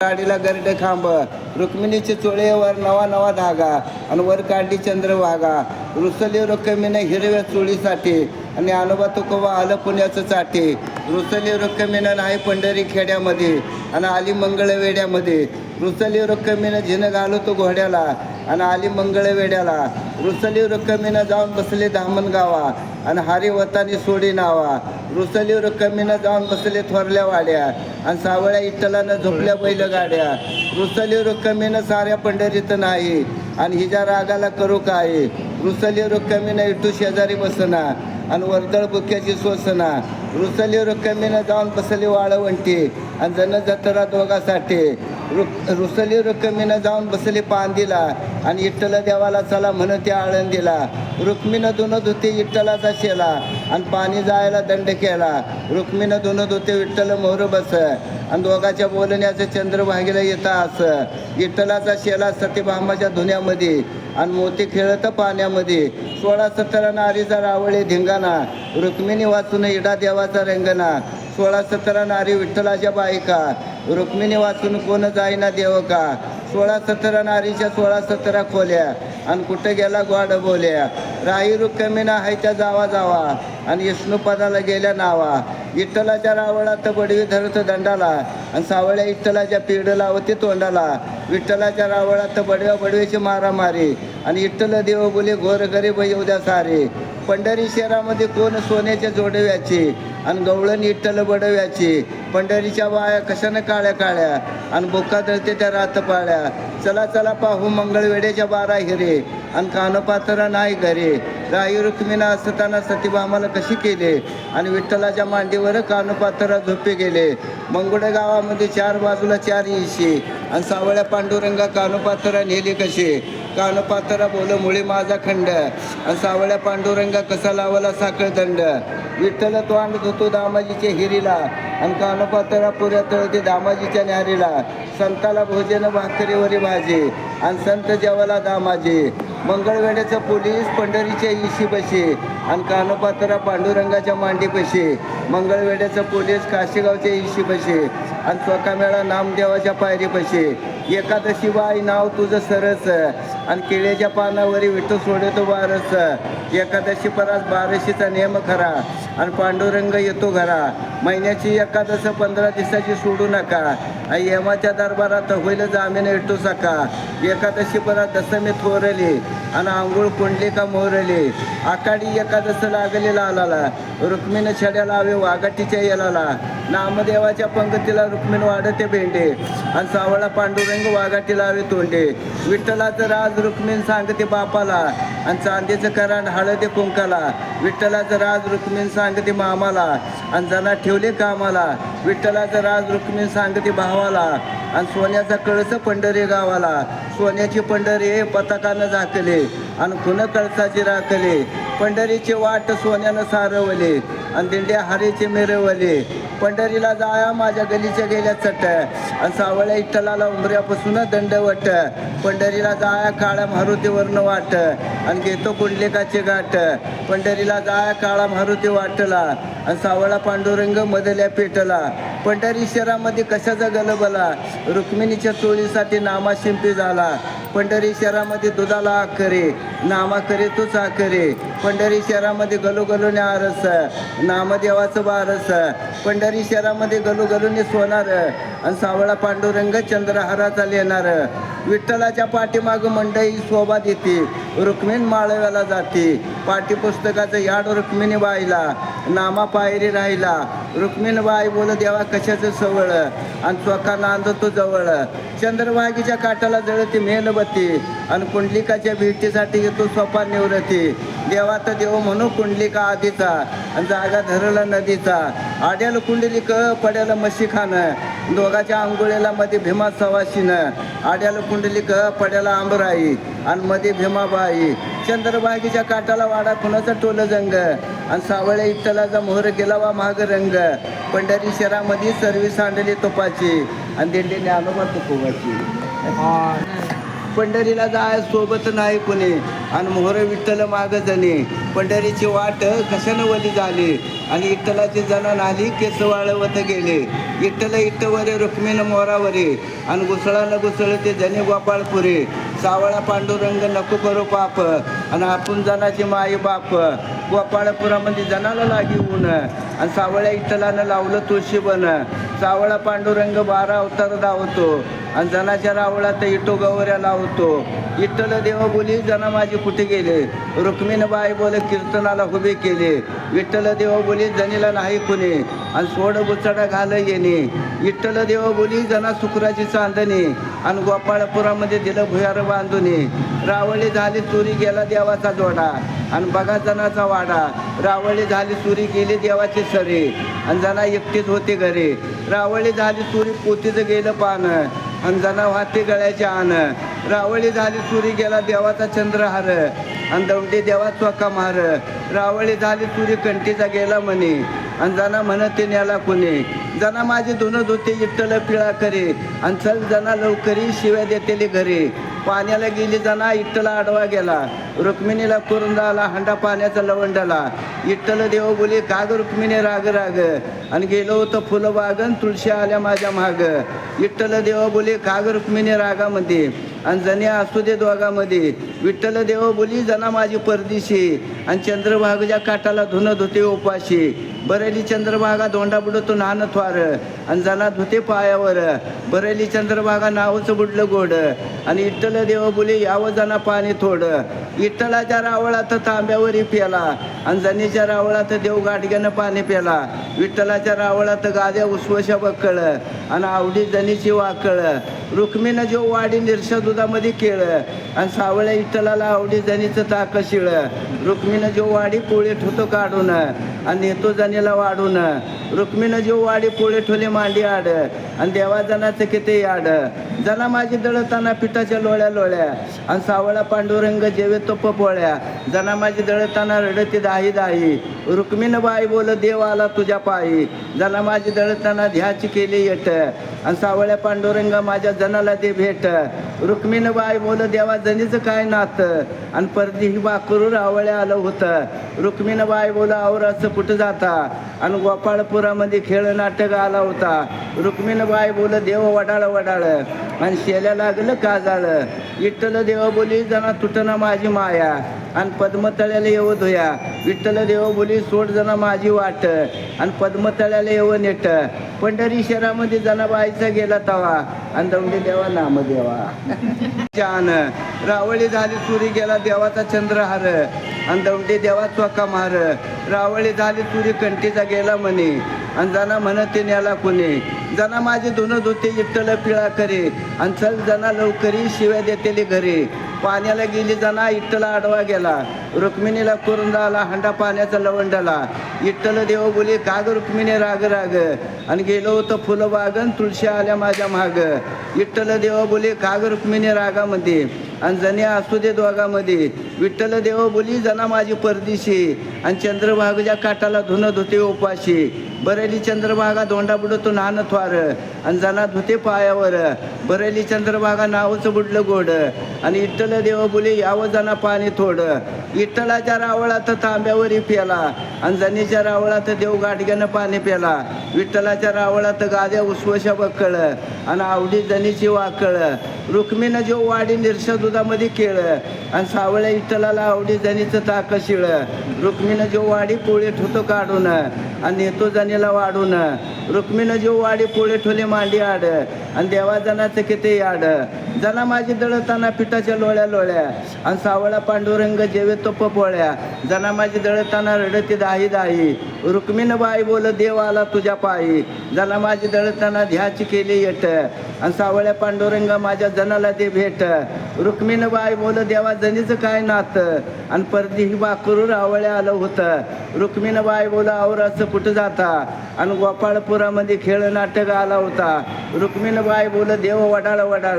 गाडीला गर्ड खांब, रुक्मिणीचे चोळेवर नवा नवा धागा आणि वर काढली चंद्रभागा. रुसली रुक्मिणी हिरव्या चोळीसाठी आणि अनुभा तुकोबा आलं पुण्याचं चाटे. रुसली रुक्मिणी नाही पंढरी खेड्यामध्ये आणि आली मंगळवेड्यामध्ये. रुसली रुक्मिणी झिनं घालतो घोड्याला आणि आली मंगळवेड्याला. रुसली रुक्मिणी जाऊन बसले धामणगावा आणि हरिवतानी सोडी नावा. रुसली रुक्मिणी जाऊन बसले थोरल्या वाड्या आणि सावळ्या इट्टलानं झोपल्या बैलगाड्या. रुसली रुक्मिणी साऱ्या पंढरीत नाही आणि हिच्या रागाला करू काय. रुसली रुक्मिणी इटू शेजारी बसना आणि वर्दळ बुक्याची सोसना. रुसली रुक्मिणी जाऊन बसली वाळवंटी आणि जन जत्रा दोघासाठी. रुसली रुक्मिणी जाऊन बसली पांदीला आणि इट्टल देवाला चला म्हणते आळंदीला. रुक्मिणी धुणं धुते इट्टलाचा शेला आणि पाणी जायला दंड केला. रुक्मिणी धुणं धुते विठ्ठल मोर बस आणि दोघाच्या बोलण्याचं चंद्रभागेला येता असं. विठ्ठलाचा शेला सतीभामाच्या धुण्यामध्ये आणि मोती खेळत पाण्यामध्ये. 16-17 नारीचा रावळे धिंगाणा, रुक्मिणी वाचून इडा देवाचा रंगणा. 16-17 नारी विठ्ठलाच्या बायका, रुक्मिणी वाचून कोण जाईना देव का. 16-17 नारीच्या 16-17 खोल्या आणि कुठं गेला गोड बोल्या. राही रुक्मिणी आहे त्या जावा जावा आणि विष्णुपदाला गेल्या नावा. विठ्ठलाच्या रावळात बडवी धरत दंडाला आणि सावळ्या विठ्ठलाच्या पीड लावती तोंडाला. विठ्ठलाच्या रावळात बडव्या बडवीची मारामारी आणि विठ्ठल देव बोले घोर गरीब येऊ द्या सारे. पंढरी शहरामध्ये कोण सोन्याच्या जोडव्याची आणि गवळण विठ्ठल बडव्याची. पंढरीच्या बाया कशानं काळ्या काळ्या आणि बोका दळते त्या रात पाळ्या. चला चला पाहू मंगळवेड्याच्या 12 हिरे आणि कानपात्र नाही घरे. राही रुक्मिणी असताना सतीभामाला कशी केले आणि विठ्ठलाच्या मांडीवर कानपात्र झोपे गेले. मंगुडे गावामध्ये 4 बाजूला 4 इशी आणि सावळ्या पांडुरंगा कानपात्र नेली कशी. कानपात्र बोल मुळी माझा खंड आणि सावळ्या पांडुरंगा कसा लावला साखळ दंड. विठ्ठल तोंड धुतो दामाजीच्या हिरीला आणि कानपात्रा पुऱ्या तळते दामाजीच्या न्यारीला. संताला भोजन भाकरीवरी भाजी आणि संत जेवाला दामाजी. मंगळवेड्याचं पोलीस पंढरीच्या इशी बशी आणि कानपात्रा पांडुरंगाच्या मांडीपशी. मंगळवेड्याचं पोलीस काशीगावच्या इशी बशी आणि चोकामेळा नामदेवाच्या पायरीपशी. एकादशी बाई नाव तुझं सरस आणि केळ्याच्या पानावरी विठू सोडतो बारस. एकादशी परास बारशीचा नेम खरा आणि पांडुरंग येतो घरा. महिन्याची एकादश 15 दिवसाची सोडू नका आणि यमाच्या दरबारात होईल जामीन इटू सका. एकादशी परास दसमी थोरली आणि आंघोळ कोंडली का मोरली. आकाडी एकादश लागली लालाला, रुक्मिणी छड्या लावे वाघाटीच्या येलाला. नामदेवाच्या पंगतीला रुक्मिणी वाढते भेंडे आणि सावळा पांडुरंग वाघाटी लावे तोंडे. विठ्ठलाचं राज रुक्मिणी सांगते बापाला आणि चांदीचं करांड हळदे कुंकाला. विठ्ठलाचं राज रुक्मिणी सांगते मामाला आणि जना ठेवले कामाला. विठ्ठलाचं राज रुक्मिणी सांगते भावाला आणि सोन्याचा कळस पंढरी गावाला. सोन्याची पंढरी पताकानं झाकले आणि खुन कळसाची राखले. पंढरीची वाट सोन्यानं सारवले आणि दिंड्या हारीचे मिरवले. पंढरीला जाया माझ्या गलीच्या गेल्या चट आणि सावळ्या विठ्ठलाला उंबऱ्यापासून दंडवट. पंढरीला जाया काळ्या मारुतीवरनं वाट आणि घेतो कुंडलिकाचे गाठ. पंढरीला जाया काळा मारुती वाटला आणि सावळा पांडुरंग मधल्या पेटला. पंढरी शहरामध्ये कशाचा गलबला, रुक्मिणीच्या चोळीसाठी नामा शिंपी झाला. पंढरी शहरामध्ये दुधाला आखरे, नामा करे तू चाकरे. पंढरी शहरामध्ये गलोगलोने आरस, नामदेवाचं बारस. पंढरी शहरामध्ये गलोगलोने सोनार आणि सावळा पांडुरंग चंद्रहाराचा लेणार. विठ्ठलाच्या पाठीमाग मंडई शोभा देते, रुक्मिणी माळव्याला जाते. पाठ्यपुस्तकाचं याड रुक्मिणी बाईला, नामा पायरी राहिला. रुक्मिणी बाई बोल देवा कशाचं सवळ आणि चोखा नांदतो जवळ. चंद्रभागीच्या काठाला जळते मेणबत्ती आणि कुंडलिकाच्या भेटीसाठी येतो सोपा निवृत्ती. देवात देव म्हणू कुंडलिका आधीचा आणि जागा धरला नदीचा. आड्याला कुंडलिक पड्याला मशी खाणं, दोघाच्या आंघोळीला मध्ये भीमा सवाशीनं. आड्याला कुंडलिक पड्याला आंबराई आणि मध्ये भीमाबाई. चंद्रभागीच्या काठाला वाडा खुनाचा टोल जंग आणि सावळ्या विठ्ठलाचा मोहर गेला वा महाग रंग. पंढरी शहरामध्ये सर्वी सांडली तुपाची आणि दिंडीने अनुभव तुकोबाची. पंढरीला जाय सोबत नाही कुणी आणि मोहर विठ्ठल माग जणी पंढरीची वाट कशानं वली झाली आणि विठ्ठलाची जण आली केस वाळवत गेले विठ्ठल इट्टवरे रुक्मिण मोरावरे आणि घुसळानं घुसळ ते जनी गोपाळपुरे सावळा पांडुरंग नको करू पाप आणि आपण जनाची माई बाप गोपाळपुरामध्ये जनाला लागी ऊन आणि सावळ्या विठ्ठलानं लावलं तुळशी बन सावळा पांडुरंग 12 अवतार धावतो आणि जनाच्या रावळात इटो गवऱ्या लावतो विठ्ठल देव बोली जना माझी कुठे गेले रुक्मिणबाई बोल कीर्तनाला उभे केले विठ्ठल देव बोली जनीला नाही कुणी आणि सोड बुचडा घाल येणे विठ्ठल देव बोली जना शुक्राची चांदणी आणि गोपाळपुरामध्ये दिलं भुयार बांधुनी रावळी झाली चोरी गेला देवाचा जोडा आणि बघा जनाचा वाडा रावळी झाली चोरी गेली देवाची सरी आणि जना एकटीच होते घरी रावळी झाली चोरी पोतीचं गेलं पान आणि जना वाहते गळ्याचे आण रावळी झाली चोरी गेला देवाचा चंद्रहार आणि दौंडी देवा चोका मार रावळी झाली चोरी कंठीचा गेला म्हणे आणि जना म्हणते न्याला कुणी जना माझी धुणं धुते विठ्ठल पिळा करे आणि चल जना लवकरी शिव्या देतेली घरी पाण्याला गेली जना विठ्ठला आडवा गेला रुक्मिणीला करून झाला हंडा पाण्याचा लवंडला विठ्ठल देव बोली काग रुक्मिणी राग राग आणि गेलो होतं फुलं बागन तुळशी आल्या माझ्या माग विठ्ठल देव बोली काग रुक्मिणी रागामध्ये आणि जणी असू दे दोघामध्ये विठ्ठल देव बोली जना माझी परदिशी आणि चंद्रभागच्या काठाला धुणं धुते उपाशी बरेली चंद्रभागा धोंडा बुडतो नान थ्वार आणि जना धुते पायावर बरेली चंद्रभागा नावच बुडलं गोड आणि विठ्ठल देव बोली यावं जना पाणी थोडं विठ्ठलाच्या रावळात तांब्यावरी प्याला आणि जनीच्या रावळात देव गाडग्यानं पाणी प्याला विठ्ठलाच्या रावळात गाद्या उसवशा बक्कळ आणि आवडी जनीची वाकळ रुक्मिणं जो वाडी निरशा दुधामध्ये केळ आणि सावळ्या विठ्ठलाला आवडी जनीचं ताक शिळ रुक्मिणं जो वाडी पोळी ठेवतो काढून आणि नेतो जनीला वाढून रुक्मिणं जो वाडी पोळी ठोले मांडी आड आणि देवा जनाचं किती आड जना माझी दळताना पिठाच्या लोळ्या लोळ्या आणि सावळा पांडुरंग जेवे तो पोळ्या जना माझी दळताना रडते दाही दाही रुक्मिणबाई बोल देव आला तुझ्या पायी जना माझी दळताना ध्याची केली येट आणि सावळ्या पांडुरंग माझ्या जनाला दे भेट रुक्मिणबाई बोल देवा जनीचं काय नात आणि परदी ही बाकरू रावळ्या आलं होतं रुक्मिणबाई बोल आवराचं कुठं जाता आणि गोपाळपुरामध्ये खेळ नाटक आला होता रुक्मिणबाई बोल देव वडाळ वडाळ आणि शेल्या लागलं काजाळ विठ्ठल देव बोली जना तुटना माझी माया आणि पद्मतळ्याला येव धुया विठ्ठल देव बोली सोड जना माझी वाट आणि पद्मतळ्याला येव नेट पंढरी शहरामध्ये जनाबाईचा गेला तवा आणि दौंडी देवा नाम देवा जान रावळी झाली चोरी गेला देवाचा चंद्रहार आणि दौंडी देवा चोका मार रावळी झाली चोरी कंठीचा गेला म्हणे आणि जना म्हणते न्याला कुणी जना माझी धुणं धुते विठ्ठल पिळा करे आणि चल जना लवकरी शिव्या देतेली घरी पाण्याला गेली जना विठ्ठला आडवा गेला रुक्मिणीला करून झाला हंडा पाण्याचा लवंडला विठ्ठल देव बोली काग रुक्मिणी राग राग आणि गेलो होतं फुलं बागन तुळशी आल्या माझ्या माग विठ्ठल देव बोली काग रुक्मिणी रागामध्ये आणि जणी असू दे दोघामध्ये विठ्ठल देव बोली जना माझी परदिशी आणि चंद्रभागच्या काठाला धुणं धुते उपाशी बरेली चंद्रभागा धोंडा बुडतो नान थ्वार आणि जना धुते पायावर बरेली चंद्रभागा नावच बुडलं गोड आणि विठ्ठल देव बोली यावं जना पाणी थोडं विठ्ठलाच्या रावळात तांब्यावरी प्याला आणि जनीच्या रावळात देव गाडग्यानं पाणी प्याला विठ्ठलाच्या रावळात गाद्या उसवशा बक्कळ आणि आवडी जनीची वाकळ रुक्मिणं जो वाडी निरशा दुधामध्ये केळ आणि सावळ्या विठ्ठलाला आवडी जनीचं ताक शिळ रुक्मिणं जो वाडी पोळी ठेवतो काढून आणि नेतो जनीला वाढून रुक्मिणं जो वाडी पोळी ठोले मांडी आड आणि देवा जनाचं किती आड जना माझी दळताना पिठाच्या लोळ्या लोळ्या आणि सावळा पांडुरंग जेवे तो पोळ्या जना माझी दळताना रडते दाही दाही रुक्मिणबाई बोल देव आला तुझ्या पायी जना माझी दळताना ध्याची केली येट आणि सावळ्या पांडुरंग माझ्या जनाला दे भेट रुक्मिणबाई बोल देवा जनीचं काय नात आणि परदी ही बाकरू रावळ्या आलं होतं रुक्मिणबाई बोल आवराचं कुठं जाता आणि गोपाळपुरामध्ये खेळ नाटक आला होता रुक्मिणबाई बोल देव वडाळ वडाळ